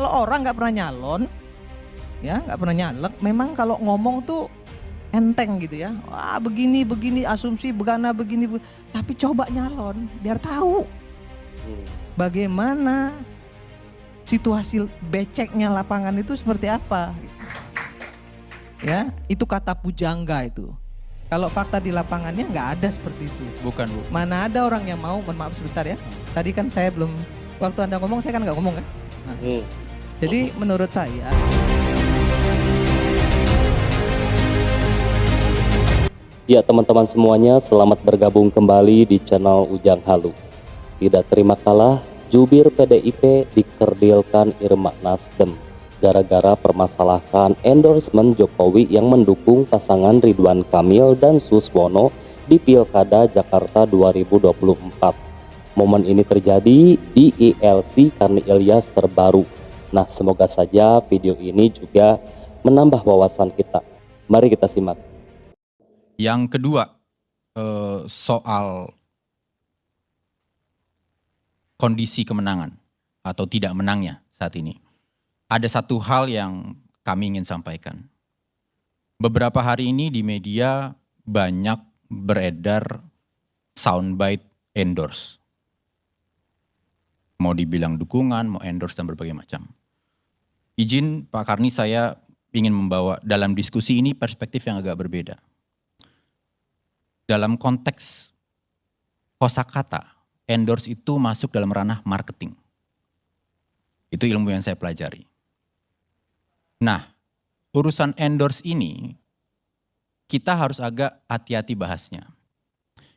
Kalau orang nggak pernah nyalon, ya nggak pernah nyalek, memang kalau ngomong tuh enteng gitu ya. Wah begini asumsi begana begini. Tapi coba nyalon biar tahu bagaimana situasi beceknya lapangan itu seperti apa. Ya, itu kata pujangga itu. Kalau fakta di lapangannya nggak ada seperti itu. Bukan, Bu. Mana ada orang yang mau, mohon maaf sebentar ya. Tadi kan saya belum, waktu Anda ngomong saya kan nggak ngomong kan. Nah, jadi menurut saya. Ya teman-teman semuanya, selamat bergabung kembali di channel Ujang Halu. Tidak terima kalah, jubir PDIP dikerdilkan Irma Nasdem gara-gara permasalahan endorsement Jokowi yang mendukung pasangan Ridwan Kamil dan Suswono di Pilkada Jakarta 2024. Momen ini terjadi di ILC Karni Ilyas terbaru. Nah, semoga saja video ini juga menambah wawasan kita. Mari kita simak. Yang kedua, soal kondisi kemenangan atau tidak menangnya saat ini. Ada satu hal yang kami ingin sampaikan. Beberapa hari ini di media banyak beredar soundbite endorse. Mau dibilang dukungan, mau endorse dan berbagai macam. Izin Pak Karni, saya ingin membawa dalam diskusi ini perspektif yang agak berbeda. Dalam konteks kosakata, endorse itu masuk dalam ranah marketing. Itu ilmu yang saya pelajari. Nah, urusan endorse ini kita harus agak hati-hati bahasnya.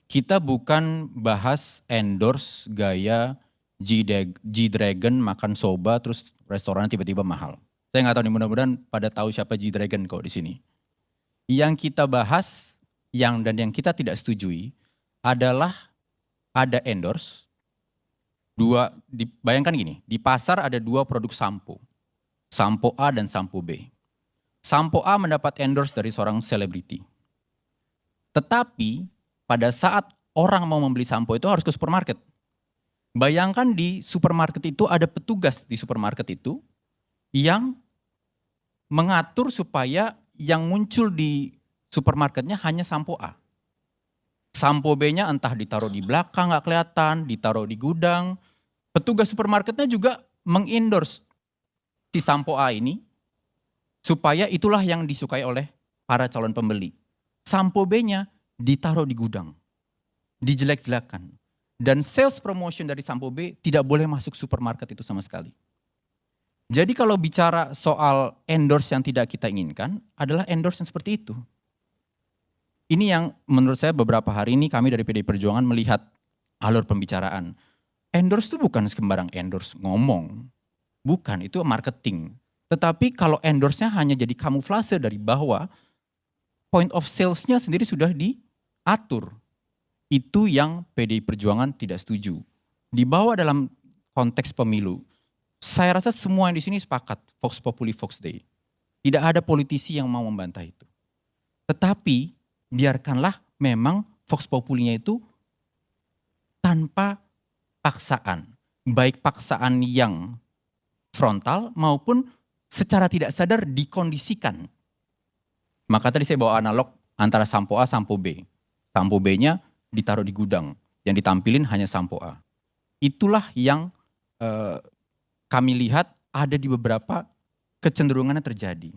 Kita bukan bahas endorse gaya G-Dragon makan soba terus restoran tiba-tiba mahal. Saya nggak tahu nih, mudah-mudahan pada tahu siapa G-Dragon kok di sini. Yang kita bahas yang kita tidak setujui adalah ada endorse bayangkan gini, di pasar ada dua produk sampo. Sampo A dan sampo B. Sampo A mendapat endorse dari seorang selebriti. Tetapi pada saat orang mau membeli sampo itu harus ke supermarket. Bayangkan di supermarket itu ada petugas di supermarket itu yang mengatur supaya yang muncul di supermarketnya hanya sampo A. Sampo B-nya entah ditaruh di belakang nggak kelihatan, ditaruh di gudang. Petugas supermarketnya juga mengendorse si sampo A ini supaya itulah yang disukai oleh para calon pembeli. Sampo B-nya ditaruh di gudang, dijelek-jelekan. Dan sales promotion dari sampo B tidak boleh masuk supermarket itu sama sekali. Jadi kalau bicara soal endorse yang tidak kita inginkan adalah endorse yang seperti itu. Ini yang menurut saya beberapa hari ini kami dari PDI Perjuangan melihat alur pembicaraan. Endorse itu bukan sembarang endorse ngomong. Bukan, itu marketing. Tetapi kalau endorse-nya hanya jadi kamuflase dari bawah, point of sales-nya sendiri sudah diatur. Itu yang PDI Perjuangan tidak setuju. Dibawa dalam konteks pemilu, saya rasa semua yang di sini sepakat, Vox Populi, Vox Dei. Tidak ada politisi yang mau membantah itu. Tetapi biarkanlah memang Vox Populinya itu tanpa paksaan. Baik paksaan yang frontal maupun secara tidak sadar dikondisikan. Maka tadi saya bawa analog antara sampo A, sampo B. Sampo B-nya ditaruh di gudang, yang ditampilin hanya sampo A. Itulah yang kami lihat ada di beberapa kecenderungannya terjadi.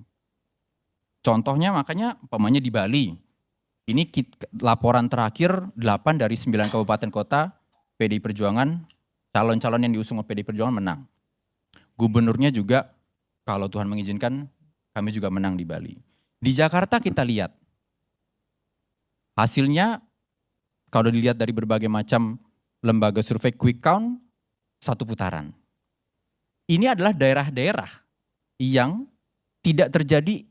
Contohnya makanya umpamanya di Bali. Ini laporan terakhir 8 dari 9 kabupaten kota PDI Perjuangan, calon-calon yang diusung oleh PDI Perjuangan menang. Gubernurnya juga kalau Tuhan mengizinkan kami juga menang di Bali. Di Jakarta kita lihat hasilnya kalau dilihat dari berbagai macam lembaga survei quick count, satu putaran. Ini adalah daerah-daerah yang tidak terjadi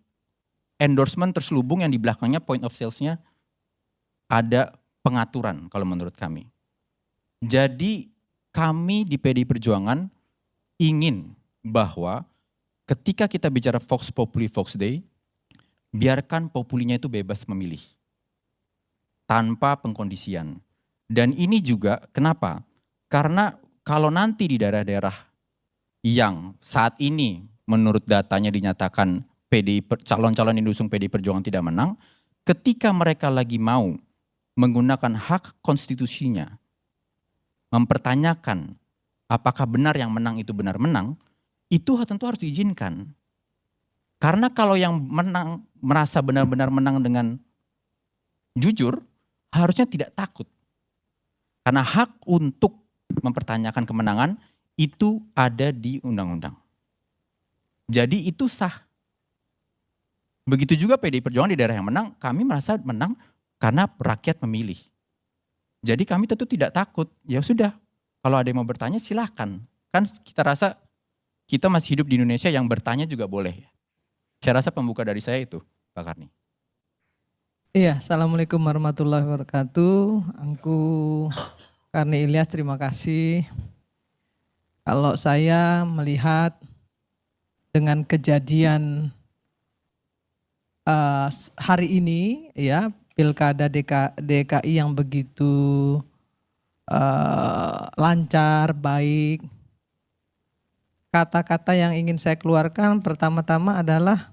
endorsement terselubung yang di belakangnya point of sales-nya ada pengaturan kalau menurut kami. Jadi kami di PDI Perjuangan ingin bahwa ketika kita bicara Vox Populi, Vox Dei, biarkan populinya itu bebas memilih. Tanpa pengkondisian. Dan ini juga kenapa? Karena kalau nanti di daerah-daerah yang saat ini menurut datanya dinyatakan calon-calon yang diusung PDI Perjuangan tidak menang, ketika mereka lagi mau menggunakan hak konstitusinya, mempertanyakan apakah benar yang menang itu benar menang, itu tentu harus diizinkan. Karena kalau yang menang merasa benar-benar menang dengan jujur, harusnya tidak takut. Karena hak untuk mempertanyakan kemenangan itu ada di undang-undang. Jadi itu sah. Begitu juga PDI Perjuangan di daerah yang menang, kami merasa menang karena rakyat memilih. Jadi kami tentu tidak takut. Ya sudah, kalau ada yang mau bertanya silahkan. Kan kita rasa kita masih hidup di Indonesia yang bertanya juga boleh. Saya rasa pembuka dari saya itu, Pak Karni. Iya, Assalamualaikum warahmatullahi wabarakatuh. Angku Karni Ilyas, terima kasih. Kalau saya melihat dengan kejadian hari ini, ya pilkada DKI yang begitu lancar, baik. Kata-kata yang ingin saya keluarkan pertama-tama adalah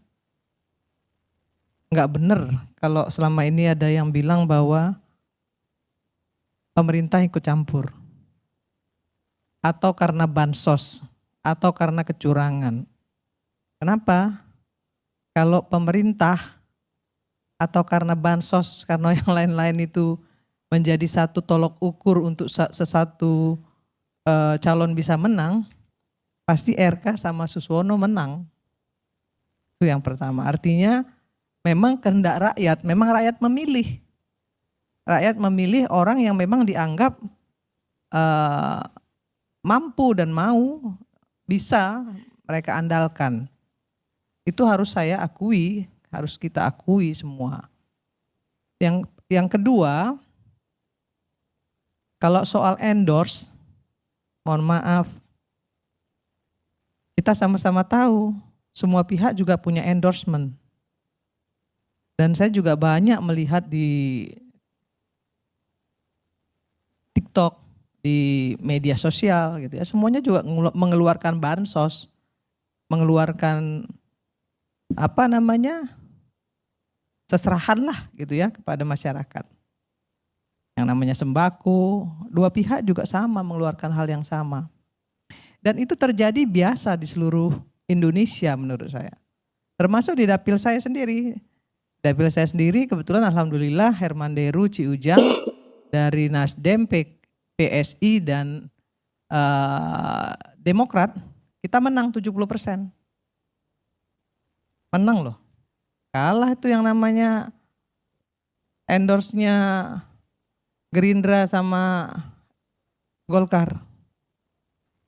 nggak benar kalau selama ini ada yang bilang bahwa pemerintah ikut campur. Atau karena bansos, atau karena kecurangan. Kenapa? Kalau pemerintah atau karena bansos, karena yang lain-lain itu menjadi satu tolok ukur untuk sesuatu calon bisa menang, pasti RK sama Suswono menang. Itu yang pertama. Artinya memang kehendak rakyat, memang rakyat memilih. Rakyat memilih orang yang memang dianggap mampu dan mau, bisa mereka andalkan. Itu harus saya akui, harus kita akui semua. Yang kedua, kalau soal endorse, mohon maaf, kita sama-sama tahu semua pihak juga punya endorsement. Dan saya juga banyak melihat di TikTok, di media sosial gitu ya, semuanya juga mengeluarkan bansos, mengeluarkan seserahan lah gitu ya kepada masyarakat. Yang namanya sembako, dua pihak juga sama mengeluarkan hal yang sama. Dan itu terjadi biasa di seluruh Indonesia menurut saya. Termasuk di dapil saya sendiri. Dapil saya sendiri kebetulan alhamdulillah Herman Deru Ciujang dari Nasdem, PSI dan Demokrat, kita menang 70%. Menang loh. Kalah itu yang namanya endorse-nya Gerindra sama Golkar.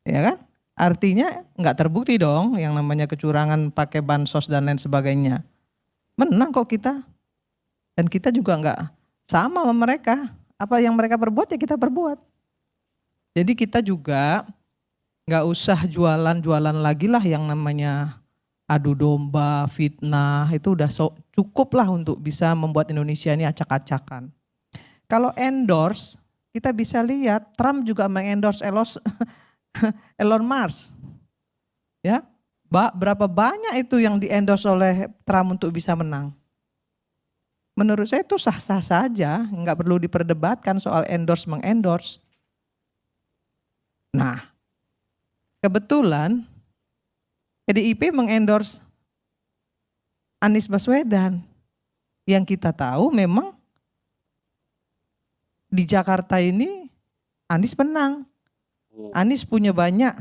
Ya kan? Artinya nggak terbukti dong yang namanya kecurangan pakai bansos dan lain sebagainya. Menang kok kita. Dan kita juga nggak sama mereka. Apa yang mereka perbuat ya kita perbuat. Jadi kita juga nggak usah jualan-jualan lagi lah yang namanya adu domba, fitnah, itu udah cukup lah untuk bisa membuat Indonesia ini acak-acakan. Kalau endorse, kita bisa lihat Trump juga mengendorse Elon Musk. Ya, berapa banyak itu yang di-endorse oleh Trump untuk bisa menang. Menurut saya itu sah-sah saja, nggak perlu diperdebatkan soal endorse-mengendorse. Nah, kebetulan PDIP mengendorse Anies Baswedan. Yang kita tahu memang di Jakarta ini Anies menang. Anies punya banyak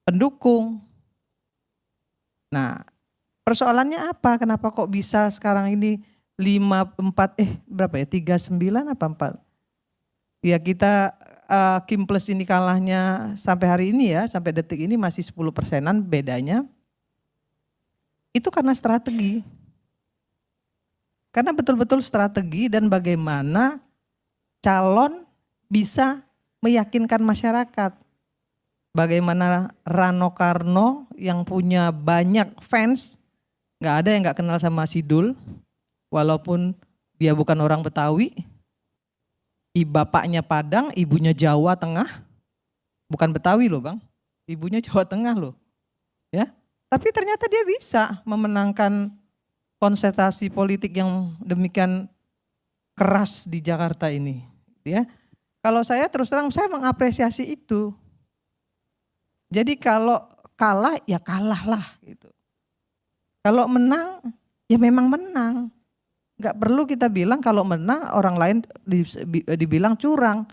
pendukung. Nah, persoalannya apa? Kenapa kok bisa sekarang ini 39 apa 4? Ya kita Kim Plus ini kalahnya sampai hari ini ya, sampai detik ini masih 10%-an bedanya. Itu karena strategi. Karena betul-betul strategi dan bagaimana calon bisa meyakinkan masyarakat. Bagaimana Rano Karno yang punya banyak fans, gak ada yang gak kenal sama Sidul, walaupun dia bukan orang Betawi. Bapaknya Padang, ibunya Jawa Tengah, bukan Betawi loh bang. ibunya Jawa Tengah loh. Ya. Tapi ternyata dia bisa memenangkan kontestasi politik yang demikian keras di Jakarta ini, ya. Kalau saya terus terang saya mengapresiasi itu. Jadi kalau kalah ya kalah lah gitu. Kalau menang ya memang menang. Gak perlu kita bilang kalau menang orang lain dibilang curang.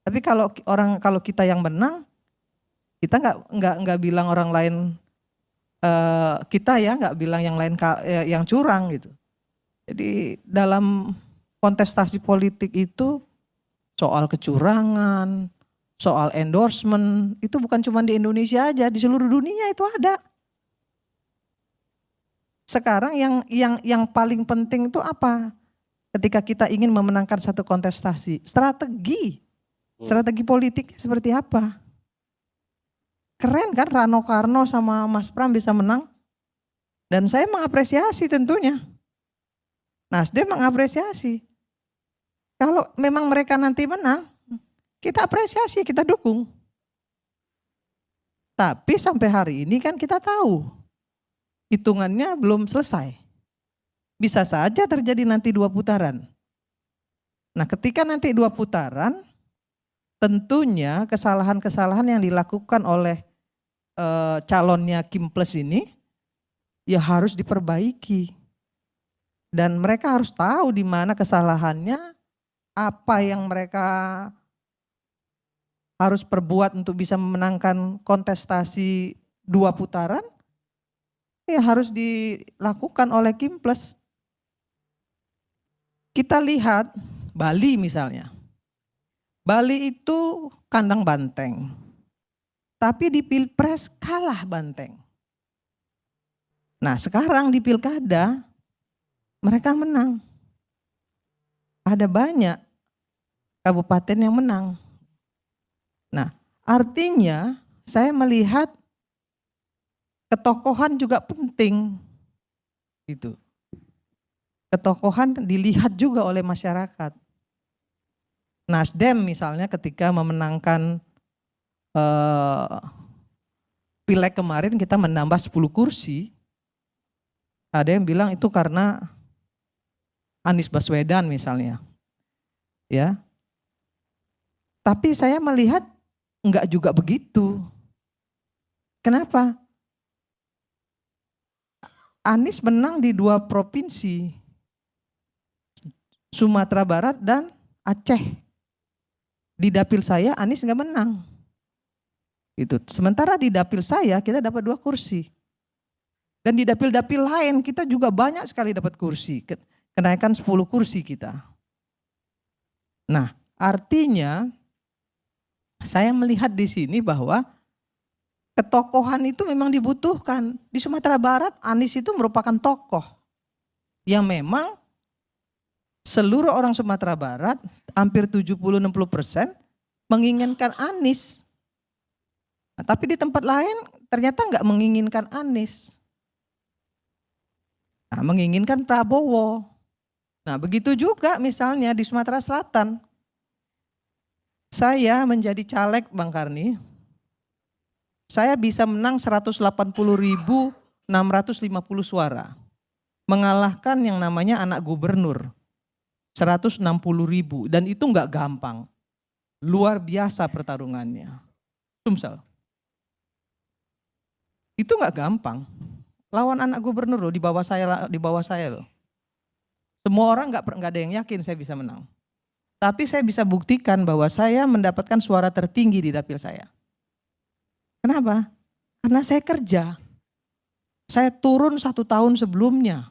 Tapi kalau kita yang menang, kita nggak bilang orang lain kita ya nggak bilang yang lain yang curang gitu. Jadi dalam kontestasi politik itu soal kecurangan, soal endorsement itu bukan cuma di Indonesia aja, di seluruh dunia itu ada. Sekarang yang paling penting itu apa? Ketika kita ingin memenangkan satu kontestasi, strategi politiknya seperti apa? Keren kan Rano Karno sama Mas Pram bisa menang? Dan saya mengapresiasi tentunya. Nasdem mengapresiasi. Kalau memang mereka nanti menang, kita apresiasi, kita dukung. Tapi sampai hari ini kan kita tahu, hitungannya belum selesai. Bisa saja terjadi nanti 2 putaran. Nah ketika nanti 2 putaran, tentunya kesalahan-kesalahan yang dilakukan oleh calonnya Kim Plus ini ya harus diperbaiki. Dan mereka harus tahu di mana kesalahannya, apa yang mereka harus perbuat untuk bisa memenangkan kontestasi 2 putaran, ya harus dilakukan oleh Kim Plus. Kita lihat Bali misalnya. Bali itu kandang banteng. Tapi di Pilpres kalah banteng. Nah sekarang di Pilkada mereka menang. Ada banyak kabupaten yang menang. Nah artinya saya melihat ketokohan juga penting. Gitu. Ketokohan dilihat juga oleh masyarakat. Nasdem misalnya ketika memenangkan pileg kemarin kita menambah 10 kursi. Ada yang bilang itu karena Anies Baswedan misalnya. Ya. Tapi saya melihat enggak juga begitu. Kenapa? Anies menang di 2 provinsi. Sumatera Barat dan Aceh. Di dapil saya Anies enggak menang. Gitu. Sementara di dapil saya kita dapat 2 kursi. Dan di dapil-dapil lain kita juga banyak sekali dapat kursi. Kenaikan 10 kursi kita. Nah artinya saya melihat di sini bahwa ketokohan itu memang dibutuhkan. Di Sumatera Barat Anies itu merupakan tokoh yang memang seluruh orang Sumatera Barat hampir 70-60% menginginkan Anies. Nah, tapi di tempat lain ternyata enggak menginginkan Anies. Nah, menginginkan Prabowo. Nah begitu juga misalnya di Sumatera Selatan. Saya menjadi caleg Bang Karni. Saya bisa menang 180.650 suara. Mengalahkan yang namanya anak gubernur. 160.000 dan itu enggak gampang. Luar biasa pertarungannya. Sumsel. Itu enggak gampang. Lawan anak gubernur loh di bawah saya loh. Semua orang enggak ada yang yakin saya bisa menang. Tapi saya bisa buktikan bahwa saya mendapatkan suara tertinggi di dapil saya. Kenapa? Karena saya kerja. Saya turun 1 tahun sebelumnya.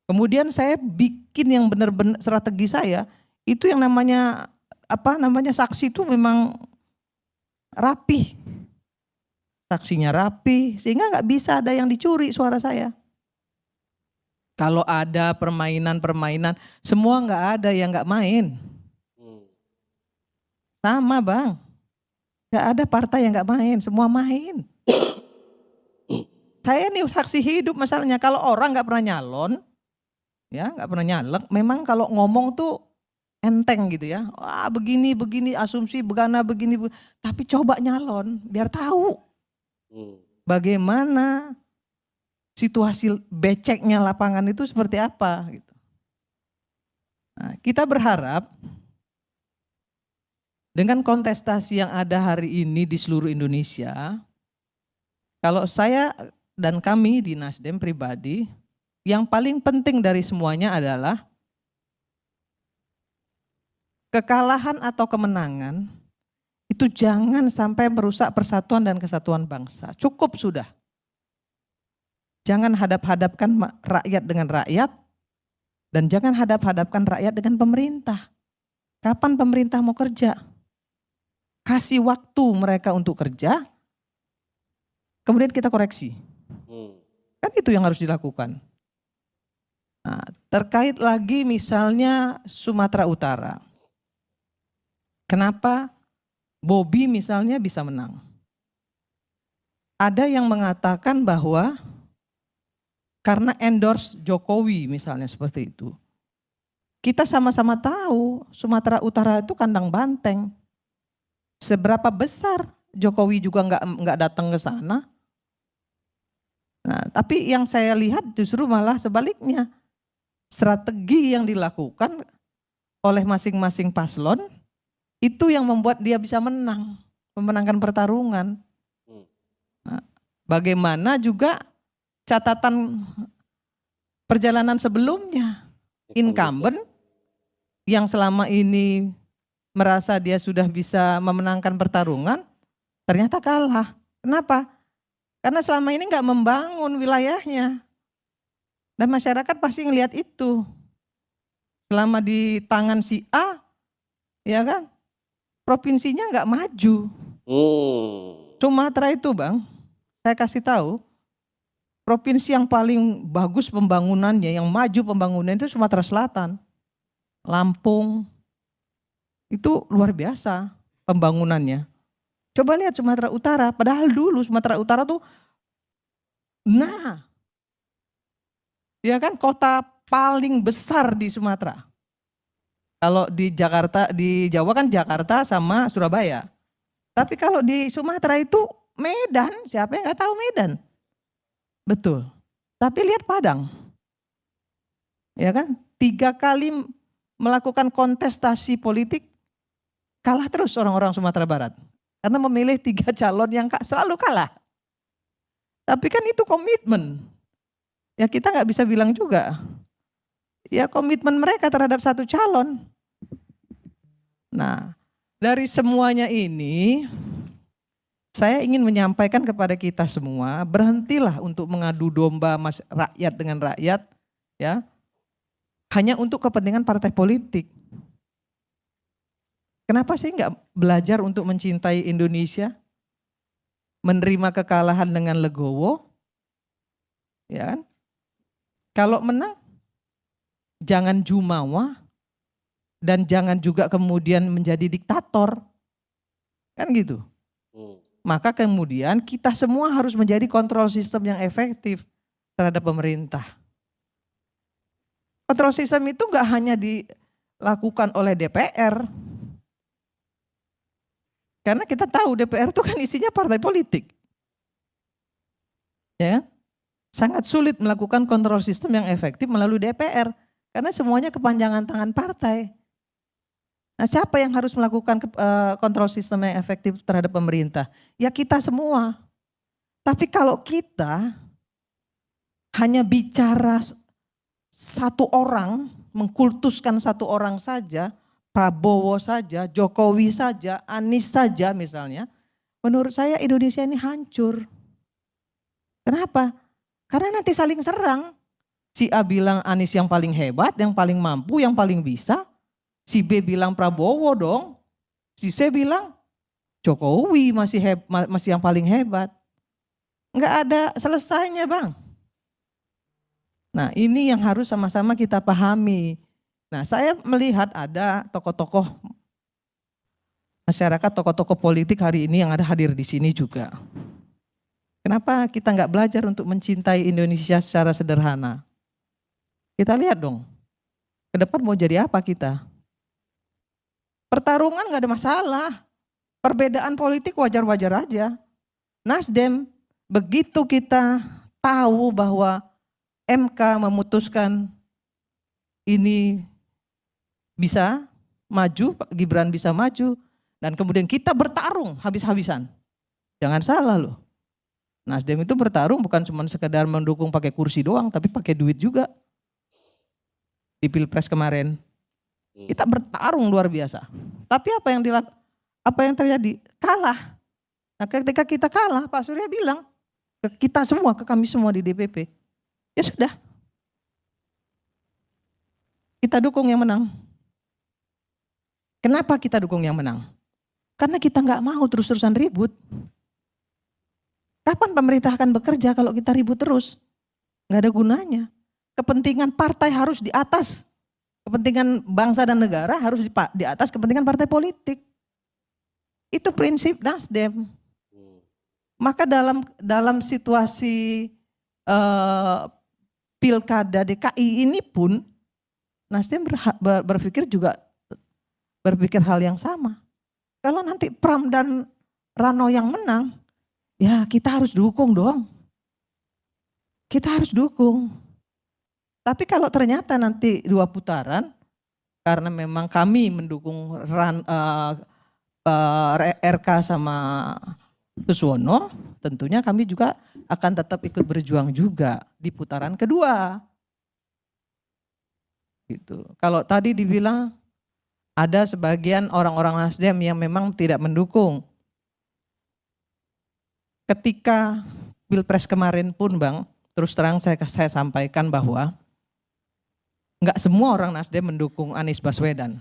Kemudian saya bikin yang benar-benar strategi saya, itu yang namanya saksi itu memang rapi. Saksinya rapi, sehingga nggak bisa ada yang dicuri suara saya. Kalau ada permainan, semua nggak ada yang nggak main. Sama Bang, nggak ada partai yang nggak main, semua main. Saya nih saksi hidup masalahnya, kalau orang nggak pernah nyalon, ya nggak pernah nyalek, memang kalau ngomong tuh enteng gitu ya. Wah begini, asumsi begini. Tapi coba nyalon biar tahu bagaimana situasi beceknya lapangan itu seperti apa gitu. Nah, kita berharap dengan kontestasi yang ada hari ini di seluruh Indonesia, kalau saya dan kami di Nasdem pribadi, yang paling penting dari semuanya adalah kekalahan atau kemenangan itu jangan sampai merusak persatuan dan kesatuan bangsa. Cukup sudah. Jangan hadap-hadapkan rakyat dengan rakyat dan jangan hadap-hadapkan rakyat dengan pemerintah. Kapan pemerintah mau kerja? Kasih waktu mereka untuk kerja, kemudian kita koreksi. Kan itu yang harus dilakukan. Nah, terkait lagi misalnya Sumatera Utara. Kenapa Bobi misalnya bisa menang? Ada yang mengatakan bahwa karena endorse Jokowi misalnya seperti itu. Kita sama-sama tahu Sumatera Utara itu kandang banteng. Seberapa besar Jokowi juga nggak datang ke sana. Nah, tapi yang saya lihat justru malah sebaliknya. Strategi yang dilakukan oleh masing-masing paslon itu yang membuat dia bisa memenangkan pertarungan. Nah, bagaimana juga catatan perjalanan sebelumnya, incumbent yang selama ini merasa dia sudah bisa memenangkan pertarungan, ternyata kalah. Kenapa? Karena selama ini nggak membangun wilayahnya. Dan masyarakat pasti ngelihat itu. Selama di tangan si A, ya kan, provinsinya nggak maju. Sumatera itu Bang, saya kasih tahu, provinsi yang paling bagus pembangunannya, yang maju pembangunan itu Sumatera Selatan. Lampung, itu luar biasa pembangunannya. Coba lihat Sumatera Utara, padahal dulu Sumatera Utara tuh, ya kan kota paling besar di Sumatera. Kalau di Jakarta, di Jawa kan Jakarta sama Surabaya. Tapi kalau di Sumatera itu Medan, siapa yang nggak tahu Medan? Betul. Tapi lihat Padang. Ya kan? 3 kali melakukan kontestasi politik, kalah terus orang-orang Sumatera Barat. Karena memilih 3 calon yang selalu kalah. Tapi kan itu komitmen. Ya kita nggak bisa bilang juga. Ya komitmen mereka terhadap satu calon. Nah, dari semuanya ini, saya ingin menyampaikan kepada kita semua, berhentilah untuk mengadu domba rakyat dengan rakyat, ya, hanya untuk kepentingan partai politik. Kenapa sih nggak belajar untuk mencintai Indonesia, menerima kekalahan dengan legowo, ya kan? Kalau menang, jangan jumawa dan jangan juga kemudian menjadi diktator, kan gitu. Maka kemudian kita semua harus menjadi kontrol sistem yang efektif terhadap pemerintah. Kontrol sistem itu nggak hanya dilakukan oleh DPR, karena kita tahu DPR itu kan isinya partai politik, ya. Sangat sulit melakukan kontrol sistem yang efektif melalui DPR karena semuanya kepanjangan tangan partai. Nah, siapa yang harus melakukan kontrol sistem yang efektif terhadap pemerintah? Ya kita semua. Tapi kalau kita hanya bicara satu orang, mengkultuskan satu orang saja, Prabowo saja, Jokowi saja, Anies saja misalnya, menurut saya Indonesia ini hancur. Kenapa? Karena nanti saling serang. Si A bilang Anies yang paling hebat, yang paling mampu, yang paling bisa. Si B bilang Prabowo dong. Si C bilang Jokowi masih yang paling hebat. Enggak ada selesainya Bang. Nah ini yang harus sama-sama kita pahami. Nah saya melihat ada tokoh-tokoh masyarakat, tokoh-tokoh politik hari ini yang ada hadir di sini juga. Kenapa kita nggak belajar untuk mencintai Indonesia secara sederhana? Kita lihat dong, ke depan mau jadi apa kita? Pertarungan nggak ada masalah. Perbedaan politik wajar-wajar aja. Nasdem, begitu kita tahu bahwa MK memutuskan ini bisa maju, Pak Gibran bisa maju, dan kemudian kita bertarung habis-habisan. Jangan salah loh. Nasdem itu bertarung bukan cuma sekedar mendukung pakai kursi doang, tapi pakai duit juga. Di Pilpres kemarin. Kita bertarung luar biasa. Tapi apa yang terjadi? Kalah. Nah, ketika kita kalah, Pak Surya bilang ke kita semua, ke kami semua di DPP, ya sudah. Kita dukung yang menang. Kenapa kita dukung yang menang? Karena kita nggak mau terus-terusan ribut. Kapan pemerintah akan bekerja kalau kita ribut terus? Nggak ada gunanya. Kepentingan partai harus di atas. Kepentingan bangsa dan negara harus di atas kepentingan partai politik. Itu prinsip Nasdem. Maka dalam situasi pilkada DKI ini pun Nasdem berpikir hal yang sama. Kalau nanti Pram dan Rano yang menang, ya kita harus dukung dong. Kita harus dukung. Tapi kalau ternyata nanti 2 putaran, karena memang kami mendukung RK sama Suswono, tentunya kami juga akan tetap ikut berjuang juga di putaran kedua. Gitu. Kalau tadi dibilang ada sebagian orang-orang Nasdem yang memang tidak mendukung. Ketika Pilpres kemarin pun Bang, terus terang saya sampaikan bahwa enggak semua orang Nasdem mendukung Anies Baswedan.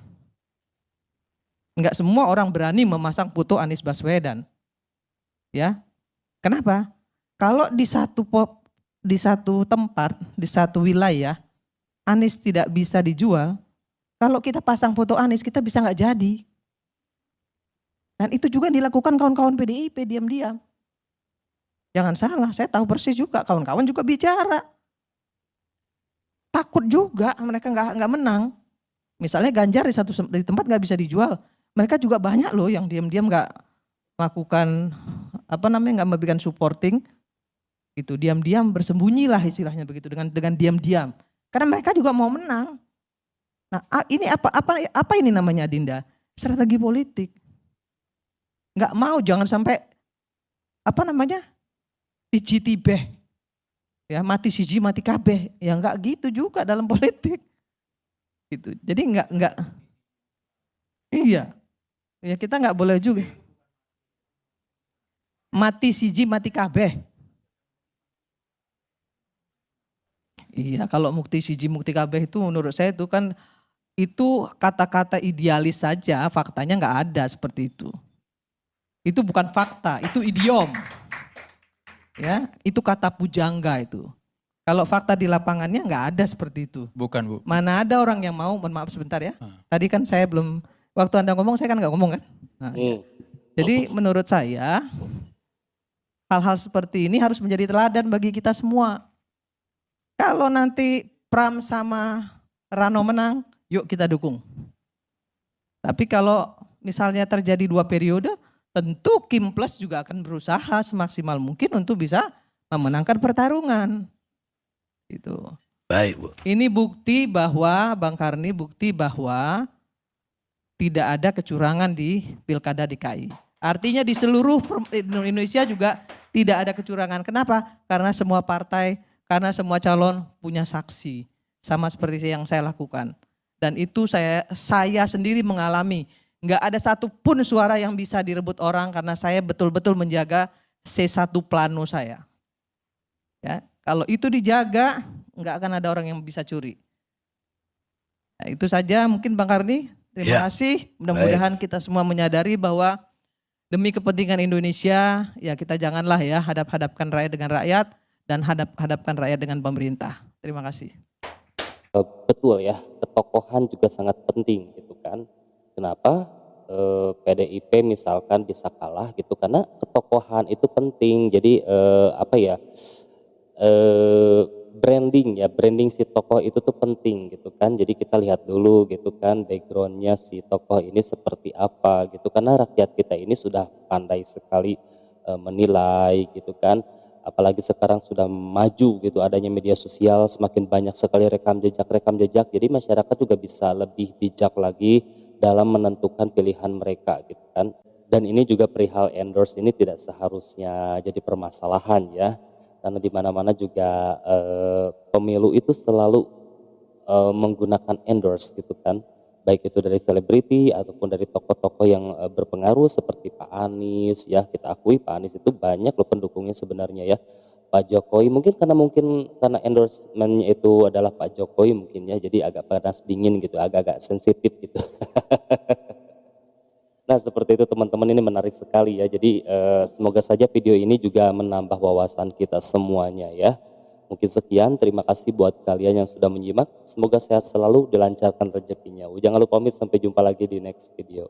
Enggak semua orang berani memasang foto Anies Baswedan. Ya. Kenapa? Kalau di satu tempat, di satu wilayah Anies tidak bisa dijual, kalau kita pasang foto Anies kita bisa nggak jadi. Dan itu juga dilakukan kawan-kawan PDIP diam-diam. Jangan salah, saya tahu persis juga, kawan-kawan juga bicara. Takut juga mereka nggak menang. Misalnya Ganjar di tempat nggak bisa dijual, mereka juga banyak loh yang diam-diam nggak melakukan nggak memberikan supporting, itu diam-diam bersembunyilah istilahnya begitu dengan diam-diam. Karena mereka juga mau menang. Nah ini apa ini namanya Dinda? Strategi politik. Nggak mau, jangan sampai ijitibeh. Ya mati siji mati kabeh, ya enggak gitu juga dalam politik. Gitu. Jadi enggak iya. Ya kita enggak boleh juga. Mati siji mati kabeh. Iya, kalau mukti siji mukti kabeh itu menurut saya itu kan itu kata-kata idealis saja, faktanya enggak ada seperti itu. Itu bukan fakta, itu idiom. Ya, itu kata pujangga itu. Kalau fakta di lapangannya nggak ada seperti itu. Bukan Bu. Mana ada orang yang mau, maaf sebentar ya. Tadi kan saya belum, waktu Anda ngomong saya kan nggak ngomong kan. Nah, jadi menurut saya hal-hal seperti ini harus menjadi teladan bagi kita semua. Kalau nanti Pram sama Rano menang, yuk kita dukung. Tapi kalau misalnya terjadi 2 periode, tentu Kim Plus juga akan berusaha semaksimal mungkin untuk bisa memenangkan pertarungan. Itu. Baik Bu. Ini bukti bahwa Bang Karni bukti bahwa tidak ada kecurangan di Pilkada DKI. Artinya di seluruh Indonesia juga tidak ada kecurangan. Kenapa? Karena semua partai, karena semua calon punya saksi. Sama seperti yang saya lakukan. Dan itu saya sendiri mengalami. Enggak ada satupun suara yang bisa direbut orang karena saya betul-betul menjaga C1 plano saya. Ya, kalau itu dijaga, enggak akan ada orang yang bisa curi. Nah, itu saja mungkin Bang Karni. Terima kasih. Mudah-mudahan kita semua menyadari bahwa demi kepentingan Indonesia, ya kita janganlah ya hadap-hadapkan rakyat dengan rakyat dan hadap-hadapkan rakyat dengan pemerintah. Terima kasih. Betul ya, ketokohan juga sangat penting gitu kan. Kenapa PDIP misalkan bisa kalah gitu, karena ketokohan itu penting. Jadi branding ya, branding si tokoh itu tuh penting gitu kan. Jadi kita lihat dulu gitu kan backgroundnya si tokoh ini seperti apa gitu, karena rakyat kita ini sudah pandai sekali menilai gitu kan. Apalagi sekarang sudah maju gitu, adanya media sosial, semakin banyak sekali rekam jejak, jadi masyarakat juga bisa lebih bijak lagi dalam menentukan pilihan mereka gitu kan. Dan ini juga perihal endorse ini tidak seharusnya jadi permasalahan ya, karena di mana-mana juga pemilu itu selalu menggunakan endorse gitu kan, baik itu dari selebriti ataupun dari tokoh-tokoh yang berpengaruh seperti Pak Anies ya. Kita akui Pak Anies itu banyak loh pendukungnya sebenarnya ya. Pak Jokowi mungkin karena endorsement-nya itu adalah Pak Jokowi mungkin ya, jadi agak panas dingin gitu, agak-agak sensitif gitu. Nah seperti itu teman-teman, ini menarik sekali ya. Jadi semoga saja video ini juga menambah wawasan kita semuanya ya. Mungkin sekian, terima kasih buat kalian yang sudah menyimak. Semoga sehat selalu, dilancarkan rezekinya. Jangan lupa pamit, sampai jumpa lagi di next video.